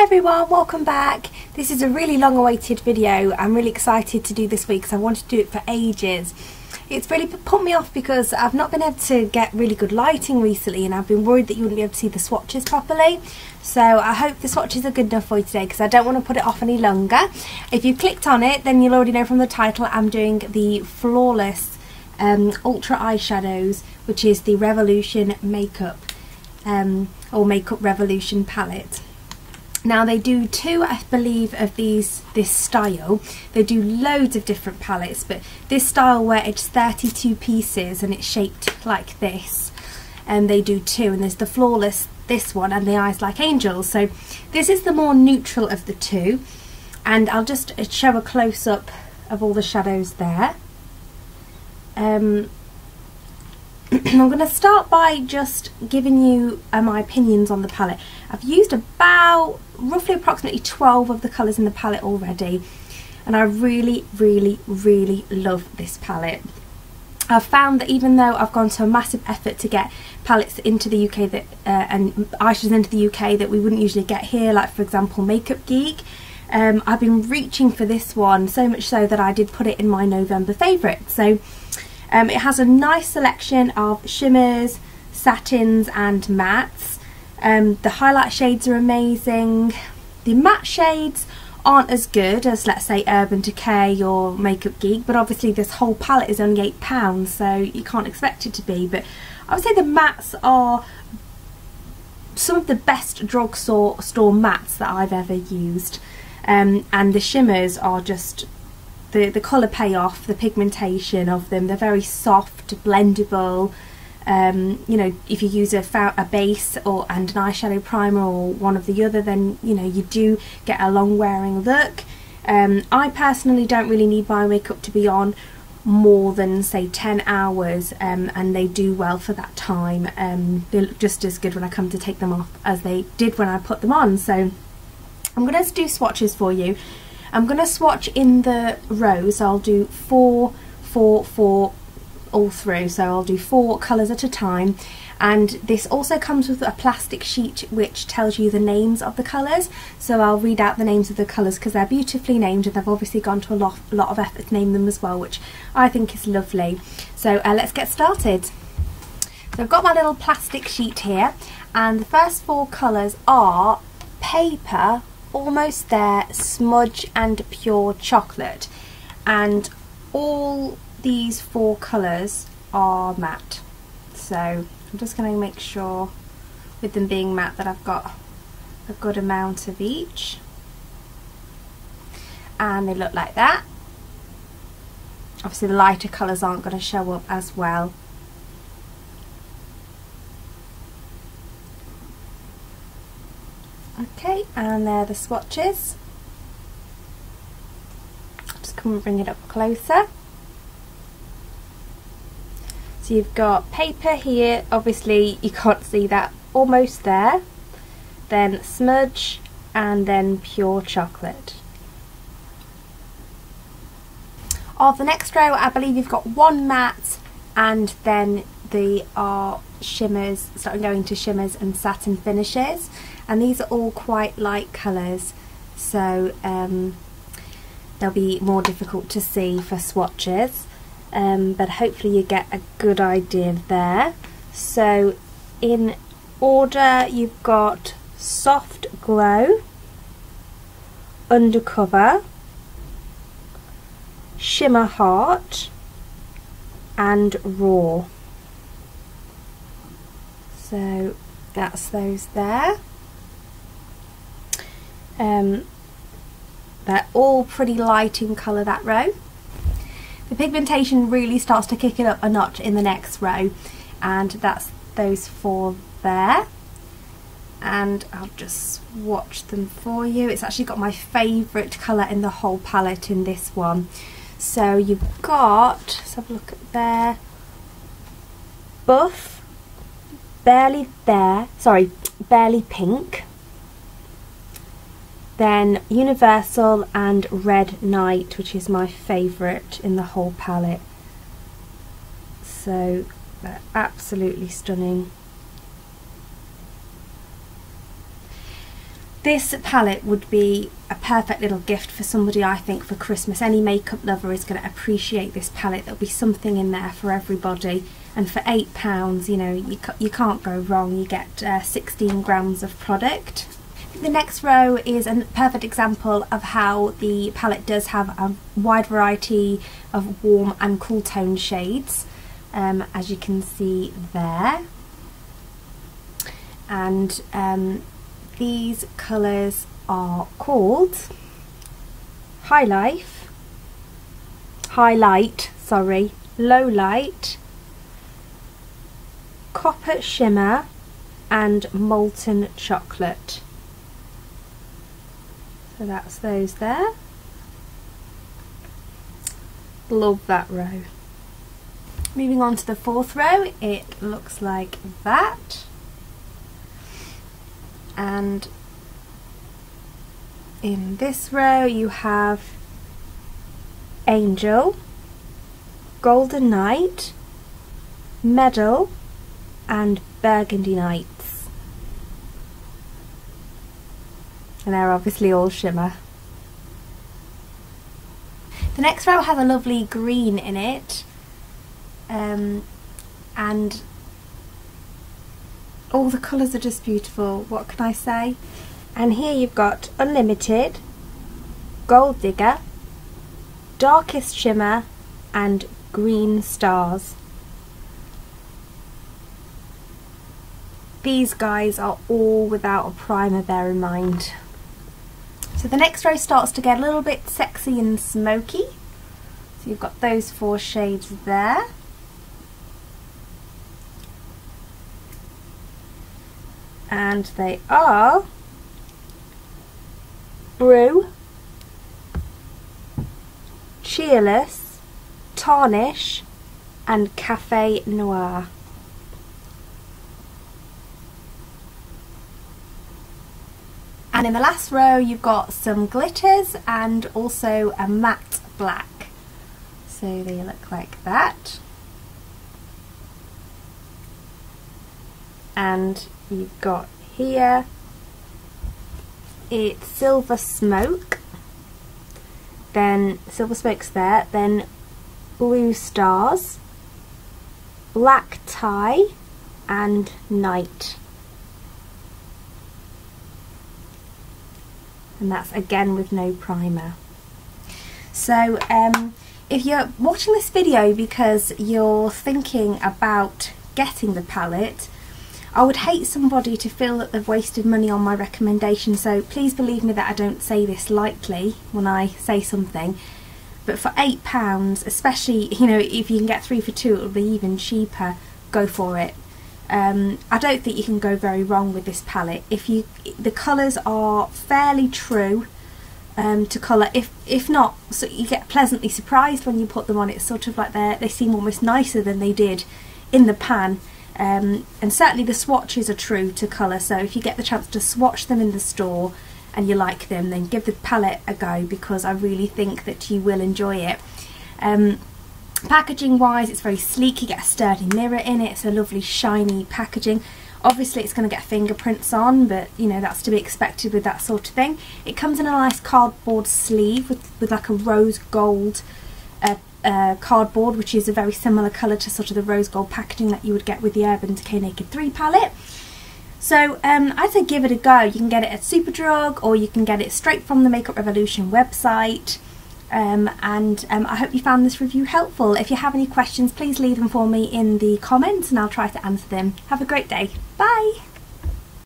everyone, welcome back. This is a really long awaited video. I'm really excited to do this week because I wanted to do it for ages. It's really put me off because I've not been able to get really good lighting recently and I've been worried that you wouldn't be able to see the swatches properly. So I hope the swatches are good enough for you today because I don't want to put it off any longer. If you clicked on it, then you'll already know from the title I'm doing the Flawless Ultra Eyeshadows, which is the Revolution Makeup or Makeup Revolution palette. Now they do two, I believe, of this style. They do loads of different palettes, but this style where it's 32 pieces and it's shaped like this, and they do two, and there's the Flawless, this one, and the Eyes Like Angels. So this is the more neutral of the two, and I'll just show a close-up of all the shadows there. I'm going to start by just giving you my opinions on the palette. I've used about roughly approximately 12 of the colours in the palette already, and I really love this palette. I've found that even though I've gone to a massive effort to get palettes into the UK that and eyeshadows into the UK that we wouldn't usually get here, like for example Makeup Geek, I've been reaching for this one, so much so that I did put it in my November favourite. So it has a nice selection of shimmers, satins and mattes. The highlight shades are amazing. The matte shades aren't as good as, let's say, Urban Decay or Makeup Geek, but obviously this whole palette is only £8, so you can't expect it to be. But I would say the mattes are some of the best drugstore mattes that I've ever used, and the shimmers are just the colour payoff, the pigmentation of them. They're very soft, blendable. You know, if you use a base and an eyeshadow primer or one of the other, then you know you do get a long wearing look. I personally don't really need my makeup to be on more than say 10 hours, and they do well for that time. They look just as good when I come to take them off as they did when I put them on. So I'm going to do swatches for you. I'm going to swatch in the rows. I'll do 4, 4, 4 all through, so I'll do 4 colours at a time, and this also comes with a plastic sheet which tells you the names of the colours, so I'll read out the names of the colours because they're beautifully named and they've obviously gone to a lot of effort to name them as well, which I think is lovely. So let's get started. So I've got my little plastic sheet here, and the first 4 colours are Paper, Almost There, Smudge and Pure Chocolate, and all these 4 colours are matte. So I'm just going to make sure with them being matte that I've got a good amount of each, and they look like that. Obviously the lighter colours aren't going to show up as well. Okay, and they're the swatches. Just come and bring it up closer. So you've got Paper here, obviously you can't see that, Almost There, then Smudge, and then Pure Chocolate. Of the next row, I believe you've got 1 matte, and then they are shimmers, starting going to shimmers and satin finishes, and these are all quite light colours, so they'll be more difficult to see for swatches, but hopefully you get a good idea there. So in order, you've got Soft Glow, Undercover, Shimmer Heart and Raw. So that's those there. They're all pretty light in colour, that row. The pigmentation really starts to kick it up a notch in the next row, and that's those 4 there. And I'll just swatch them for you. It's actually got my favourite colour in the whole palette in this one. So you've got, let's have a look at there, Buff, Barely There, sorry, Barely Pink, then Universal and Red Night, which is my favourite in the whole palette. So they're absolutely stunning. This palette would be a perfect little gift for somebody, I think, for Christmas. Any makeup lover is going to appreciate this palette. There'll be something in there for everybody. And for £8, you know, you can't go wrong. You get 16 grams of product. The next row is a perfect example of how the palette does have a wide variety of warm and cool tone shades, as you can see there. And these colours are called Highlight, Low Light, Copper Shimmer and Molten Chocolate. So that's those there. Love that row. Moving on to the fourth row, it looks like that. And in this row you have Angel, Golden Night, Medal and Burgundy Nights. And they're obviously all shimmer. The next row has a lovely green in it, and all the colours are just beautiful. What can I say? And here you've got Unlimited, Gold Digger, Darkest Shimmer and Green Stars. These guys are all without a primer, bear in mind. So the next row starts to get a little bit sexy and smoky. So you've got those 4 shades there. And they are Brew, Cheerless, Tarnish and Cafe Noir. And in the last row you've got some glitters and also a matte black. So they look like that. And you've got here, it's Silver Smoke, then Silver Smoke's there, then Blue Stars, Black Tie and Night. And that's again with no primer. So if you're watching this video because you're thinking about getting the palette, I would hate somebody to feel that they've wasted money on my recommendation, so please believe me that I don't say this lightly when I say something. But for £8, especially, you know, if you can get 3 for 2, it'll be even cheaper. Go for it. I don't think you can go very wrong with this palette. The colours are fairly true to colour. If not, so you get pleasantly surprised when you put them on. It's sort of like they seem almost nicer than they did in the pan. And certainly the swatches are true to colour, so if you get the chance to swatch them in the store and you like them, then give the palette a go, because I really think that you will enjoy it. Packaging wise, it's very sleek. You get a sturdy mirror in it. It's a lovely shiny packaging. Obviously it's going to get fingerprints on, but you know, that's to be expected with that sort of thing. It comes in a nice cardboard sleeve with like a rose gold cardboard, which is a very similar colour to sort of the rose gold packaging that you would get with the Urban Decay Naked 3 palette. So I'd say give it a go. You can get it at Superdrug, or you can get it straight from the Makeup Revolution website. I hope you found this review helpful. If you have any questions, please leave them for me in the comments and I'll try to answer them. Have a great day. Bye!